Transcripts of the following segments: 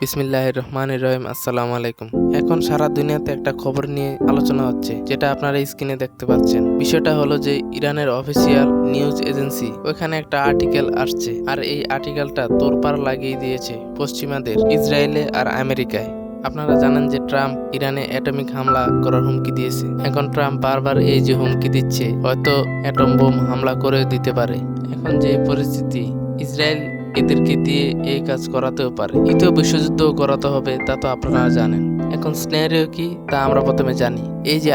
বিসমিল্লাহির রহমানির রহিম। আসসালামু আলাইকুম। এখন সারা দুনিয়াতে একটা খবর নিয়ে আলোচনা হচ্ছে, যেটা আপনারা স্ক্রিনে দেখতে পাচ্ছেন। বিষয়টা হলো যে ইরানের অফিসিয়াল নিউজ এজেন্সি ওইখানে একটা আর্টিকেল আসছে, আর এই আর্টিকেলটা তোড়পাড় লাগিয়ে দিয়েছে পশ্চিমাদের, ইসরায়েলে আর আমেরিকায়। আপনারা জানেন যে ট্রাম্প ইরানে অ্যাটমিক হামলা করার হুমকি দিয়েছে। এখন ট্রাম্প বারবার এই যে হুমকি দিচ্ছে, হয়তো অ্যাটম বোম হামলা করে দিতে পারে। এখন যে পরিস্থিতি, ইসরায়েল এদেরকে দিয়ে এই কাজ করাতেও পারে, দ্বিতীয় বিশ্বযুদ্ধ করাতে হবে, তা তো আপনারা জানেন। এখন সিনারিও কি তা আমরা প্রথমে জানি। এই যে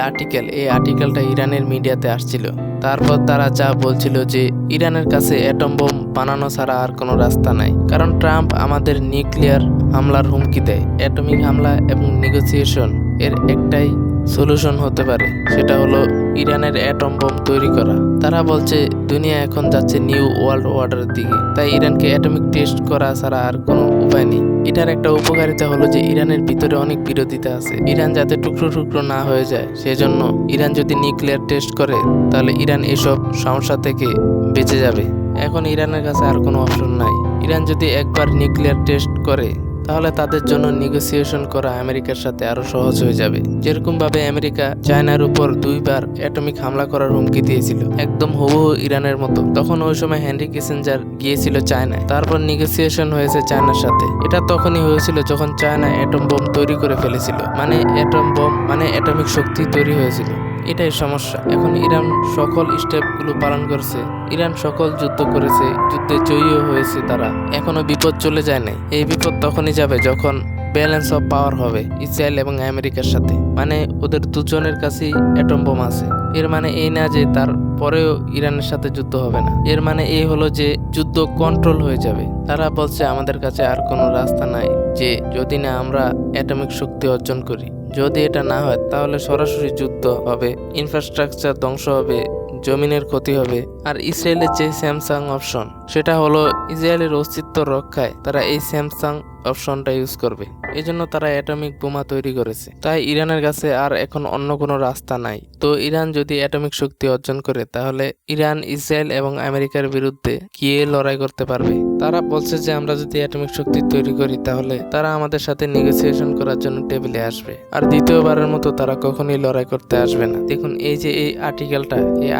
এই আর্টিকেলটা ইরানের মিডিয়াতে আসছিল। তারপর তারা যা বলছিল যে ইরানের কাছে অ্যাটম বোম বানানো ছাড়া আর কোনো রাস্তা নাই, কারণ ট্রাম্প আমাদের নিউক্লিয়ার হামলার হুমকি দেয়। অ্যাটমিক হামলা এবং নেগোসিয়েশন এর একটাই সলিউশন হতে পারে, সেটা হলো ইরানের অ্যাটম বোম তৈরি করা। তারা বলছে দুনিয়া এখন যাচ্ছে নিউ ওয়ার্ল্ড অর্ডারের দিকে, তাই ইরানকে অ্যাটমিক টেস্ট করা ছাড়া আর কোনো উপায় নেই। এটার একটা উপকারিতা হলো যে ইরানের ভিতরে অনেক বিরোধিতা আছে, ইরান যাতে টুকরো টুকরো না হয়ে যায়, সেজন্য ইরান যদি নিউক্লিয়ার টেস্ট করে তাহলে ইরান এসব সমস্যা থেকে বেঁচে যাবে। এখন ইরানের কাছে আর কোনো অপশন নাই। ইরান যদি একবার নিউক্লিয়ার টেস্ট করে তাহলে তাদের জন্য নেগোসিয়েশন করা আমেরিকার সাথে আরো সহজ হয়ে যাবে। যেরকম ভাবে আমেরিকা চায়নার উপর 2বার অ্যাটমিক হামলা করার হুমকি দিয়েছিল, একদম হুবহু ইরানের মতো। তখন ওই সময় হেনরি কিসিঞ্জার গিয়েছিল চায়নায়, তারপর নেগোসিয়েশন হয়েছে চায়নার সাথে। এটা তখনই হয়েছিল যখন চায়না অ্যাটম বোম তৈরি করে ফেলেছিল, মানে অ্যাটম বোম মানে অ্যাটমিক শক্তি তৈরি হয়েছিল। এটাই সমস্যা। এখন ইরান সকল স্টেপগুলো পালন করছে, ইরান সকল যুদ্ধ করেছে, যুদ্ধে জয়ীও হয়েছে তারা। এখনো বিপদ চলে যায় নাই। এই বিপদ তখনই যাবে যখন ব্যালেন্স অফ পাওয়ার হবে ইসরায়েল এবং আমেরিকার সাথে, মানে ওদের দুজনের কাছেই অ্যাটম বোম আছে। এর মানে এই না যে তার পরেও ইরানের সাথে যুদ্ধ হবে না, এর মানে এই হলো যে যুদ্ধ কন্ট্রোল হয়ে যাবে। তারা বলছে আমাদের কাছে আর কোনো রাস্তা নাই, যে যদি না আমরা অ্যাটমিক শক্তি অর্জন করি, যদি এটা না হয় তাহলে সরাসরি যুদ্ধ হবে, ইনফ্রাস্ট্রাকচার ধ্বংস হবে, জমিনের ক্ষতি হবে। আর ইসরায়েলের যে স্যামসাং অপশন, সেটা হলো ইসরায়েলের অস্তিত্ব রক্ষায় তারা এই স্যামসাং অপশনটা ইউজ করবে। এই জন্য তারা অ্যাটমিক বোমা তৈরি করেছে। তাই ইরানের কাছে আর এখন অন্য কোনো রাস্তা নাই। তো ইরান যদি অ্যাটমিক শক্তি অর্জন করে তাহলে ইরান ইসরায়েল এবং আমেরিকার বিরুদ্ধে গিয়ে লড়াই করতে পারবে। তারা বলছে যে আমরা যদি অ্যাটমিক শক্তি তৈরি করি তাহলে তারা আমাদের সাথে নেগোসিয়েশন করার জন্য টেবিলে আসবে, আর দ্বিতীয়বারের মতো তারা কখনোই লড়াই করতে আসবে না। দেখুন এই যে এই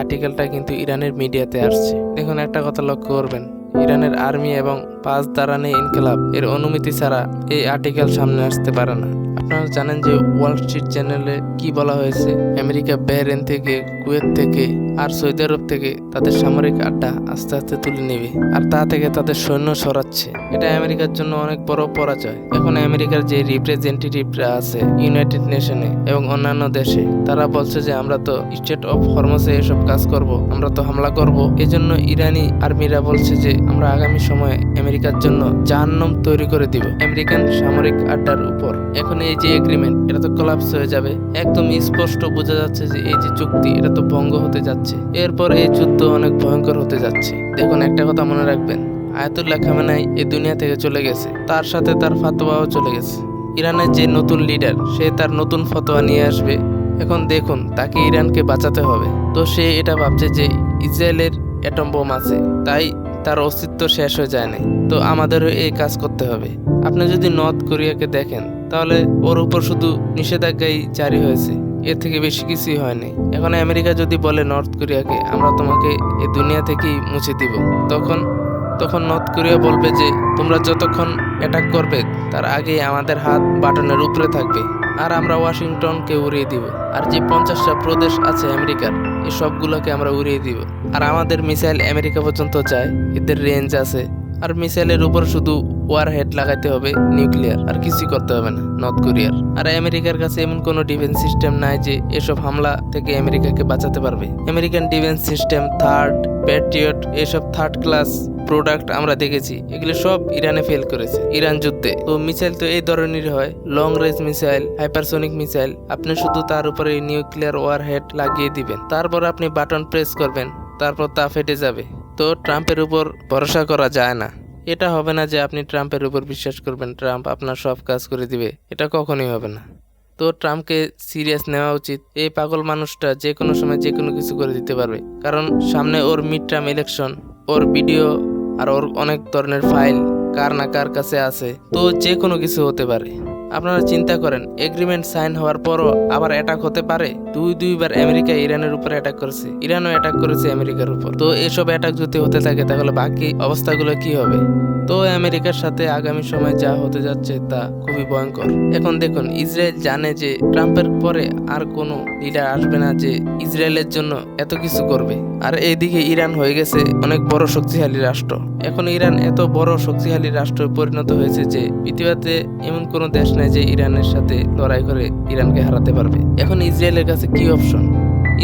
আর্টিকেলটা কিন্তু ইরানের মিডিয়াতে আসছে। দেখুন একটা কথা লক্ষ্য করবেন, ইরানের আর্মি এবং পাঁচ দারানে ইনকিলাব এর অনুমতি ছাড়া এই আর্টিকেল সামনে আসতে পারে না। আপনারা জানেন যে ওয়াল স্ট্রিট চ্যানেলে কি বলা হয়েছে, আমেরিকা বাহরেইন থেকে, কুয়েত থেকে আর সৌদি আরব থেকে তাদের সামরিক আড্ডা আস্তে আস্তে তুলে নেবে, আর তা থেকে তাদের সৈন্য সরাচ্ছে। এটা আমেরিকার জন্য অনেক বড় পরাজয়। এখন আমেরিকার যে রিপ্রেজেন্টেটিভরা আছে ইউনাইটেড নেশনে এবং অন্যান্য দেশে, তারা বলছে যে আমরা তো স্টেট অফ হরমুজে এসব কাজ করব, আমরা তো হামলা করব। এজন্য ইরানি আর্মিরা বলছে যে আমরা আগামী সময়ে আমেরিকার জন্য জাহান্নাম তৈরি করে দিব আমেরিকান সামরিক আড্ডার উপর। এখন এই যে এগ্রিমেন্ট, এটা তো কোলাপস হয়ে যাবে। একদম স্পষ্ট বোঝা যাচ্ছে যে এই যে চুক্তি, এটা তো ভঙ্গ হতে যাচ্ছে। এরপর এই যুদ্ধ অনেক ভয়ঙ্কর হতে যাচ্ছে। দেখুন একটা কথা মনে রাখবেন, আয়াতুল্লাহ খামেনাই এই দুনিয়া থেকে চলে গেছে, তার সাথে তার ফতোয়াও চলে গেছে। ইরানের যে নতুন লিডার, সে তার নতুন ফতোয়া নিয়ে আসবে। এখন দেখুন তাকে ইরানকে বাঁচাতে হবে। তো সে এটা ভাবছে যে ইসরায়েলের অ্যাটম বোম আছে, তাই তার অস্তিত্ব শেষ হয়ে যায় নাই। তো আমাদেরও এই কাজ করতে হবে। আপনি যদি নর্থ কোরিয়াকে দেখেন তাহলে ওর উপর শুধু নিষেধাজ্ঞাই জারি হয়েছে, এর থেকে বেশি কিছুই হয়নি। এখন আমেরিকা যদি বলে নর্থ কোরিয়াকে আমরা তোমাকে এই দুনিয়া থেকেই মুছে দিব, তখন নর্থ কোরিয়া বলবে যে তোমরা যতক্ষণ অ্যাটাক করবে তার আগেই আমাদের হাত বাটনের উপরে থাকবে, আর আমরা ওয়াশিংটনকে উড়িয়ে দিব। আর যে 50টা প্রদেশ আছে আমেরিকার, এই সবগুলোকে আমরা উড়িয়ে দিব। আর আমাদের মিসাইল আমেরিকা পর্যন্ত যায়, এদের রেঞ্জ আছে। আর মিসাইলের উপর শুধু ওয়ার হেড লাগাইতে হবে নিউক্লিয়ার, আর কিছুই করতে হবে না নর্থ কোরিয়ার। আর আমেরিকার কাছে এমন কোনো ডিফেন্স সিস্টেম নাই যে এসব হামলা থেকে আমেরিকাকে বাঁচাতে পারবে। American defence system, third Patriot, এসব থার্ড ক্লাস প্রোডাক্ট আমরা দেখেছি, এগুলো সব ইরানে ফেল করেছে ইরান যুদ্ধে। তো মিসাইল তো এই ধরনের হয়, long range missile, hypersonic missile. আপনি শুধু তার উপরে নিউক্লিয়ার ওয়ার হেড লাগিয়ে দিবেন, তারপর আপনি বাটন প্রেস করবেন, তারপর তা ফেটে যাবে। তো ট্রাম্পের উপর ভরসা করা যায় না। এটা হবে না যে আপনি ট্রাম্পের উপর বিশ্বাস করবেন, ট্রাম্প আপনার সব কাজ করে দিবে, এটা কখনোই হবে না। তো ট্রাম্পকে সিরিয়াস নেওয়া উচিত। এই পাগল মানুষটা যে কোনো সময় যে কোনো কিছু করে দিতে পারবে, কারণ সামনে ওর মিড টার্ম ইলেকশন, ওর ভিডিও আর ওর অনেক ধরনের ফাইল কার না কার কাছে আছে, তো যে কোনো কিছু হতে পারে। আপনারা চিন্তা করেন, এগ্রিমেন্ট সাইন হওয়ার পরও আবার অ্যাটাক হতে পারে। দুইবার আমেরিকা ইরানের উপর অ্যাটাক করেছে, ইরানও অ্যাটাক করেছে আমেরিকার উপর। তো এসব অ্যাটাক যদি হতে থাকে তাহলে বাকি অবস্থাগুলো কি হবে? তো আমেরিকার সাথে আগামী সময় যা হতে যাচ্ছে তা খুবই ভয়ঙ্কর। এখন দেখুন, ইসরায়েল জানে যে ট্রাম্পের পরে আর কোনো লিডার আসবে না যে ইসরায়েলের জন্য এত কিছু করবে। আর এইদিকে ইরান হয়ে গেছে অনেক বড় শক্তিশালী রাষ্ট্র। এখন ইরান এত বড় শক্তিশালী রাষ্ট্রে পরিণত হয়েছে যে পৃথিবীতে এমন কোনো দেশ নাই যে ইরানের সাথে লড়াই করে ইরানকে হারাতে পারবে। এখন ইসরায়েলের কাছে কি অপশন?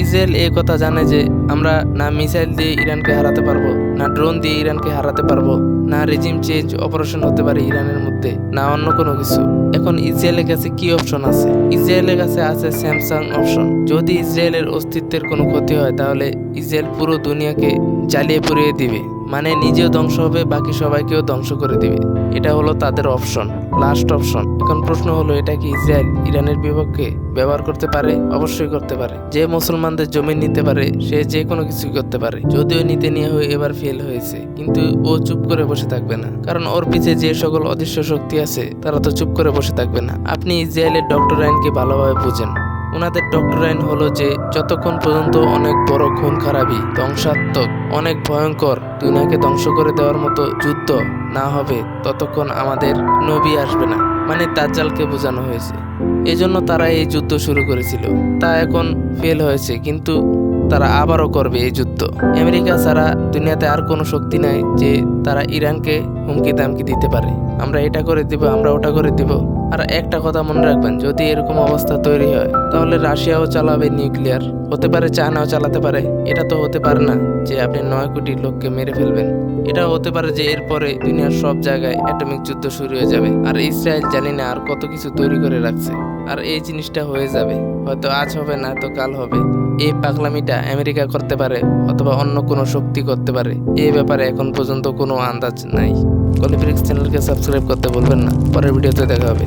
ইসরায়েল এই কথা জানে যে আমরা না মিসাইল দিয়ে ইরানকে হারাতে পারবো, না ড্রোন দিয়ে ইরানকে হারাতে পারবো, না রেজিম চেঞ্জ অপারেশন হতে পারে ইরানের মধ্যে, না অন্য কোনো কিছু। এখন ইসরায়েলের কাছে কি অপশন আছে? ইসরায়েলের কাছে আছে স্যামসাং অপশন। যদি ইসরায়েলের অস্তিত্বের কোনো ক্ষতি হয় তাহলে ইসরায়েল পুরো দুনিয়াকে জ্বালিয়ে পুড়িয়ে দিবে, মানে নিজেও ধ্বংস হবে, বাকি সবাইকেও ধ্বংস করে দিবে। এটা হলো তাদের অপশন, লাস্ট অপশন। এখন প্রশ্ন হলো, এটা কি ইসরায়েল ইরানের বিপক্ষে ব্যবহার করতে পারে? অবশ্যই করতে পারে। যে মুসলমানদের জমি নিতে পারে সে যে কোনো কিছু করতে পারে। যদিও নিতে নিয়ে হয়ে এবার ফেল হয়েছে, কিন্তু ও চুপ করে বসে থাকবে না, কারণ ওর পিছে যে সকল অদৃশ্য শক্তি আছে তারা তো চুপ করে বসে থাকবে না। আপনি ইসরায়েলের ডক্টরাইনকে ভালোভাবে বুঝেন। ওনাদের ডক্টরাইন হলো যে যতক্ষণ পর্যন্ত অনেক বড় খুন খারাপি, ধ্বংসাত্মক, অনেক ভয়ঙ্কর, দুনিয়াকে ধ্বংস করে দেওয়ার মতো যুদ্ধ না হবে ততক্ষণ আমাদের নবী আসবে না, মানে দাজ্জালকে বোঝানো হয়েছে। এজন্য তারা এই যুদ্ধ শুরু করেছিল। তা এখন ফেল হয়েছে, কিন্তু তারা আবারও করবে এই যুদ্ধ। আমেরিকা ছাড়া দুনিয়াতে আর কোনো শক্তি নাই যে তারা ইরানকে হুমকি দামকি দিতে পারে, আমরা এটা করে দিব, আমরা ওটা করে দিব। আর একটা কথা মনে রাখবেন, যদি এরকম অবস্থা তৈরি হয় তাহলে রাশিয়াও চালাবে নিউক্লিয়ার, হতে পারে চায়নাও চালাতে পারে। এটা তো হতে পারে না যে আপনি 9 কোটি লোককে মেরে ফেলবেন। এটাও হতে পারে যে এরপরে দুনিয়ার সব জায়গায় অ্যাটমিক যুদ্ধ শুরু হয়ে যাবে। আর ইসরায়েল জানি না আর কত কিছু তৈরি করে রাখছে। আর এই জিনিসটা হয়ে যাবে, হয়তো আজ হবে না তো কাল হবে। এই পাগলামিটা আমেরিকা করতে পারে অথবা অন্য কোনো শক্তি করতে পারে, এই ব্যাপারে এখন পর্যন্ত কোনো আন্দাজ নাই। কলিব্রিক্স চ্যানেলকে সাবস্ক্রাইব করতে বলবেন না। পরের ভিডিওতে দেখা হবে।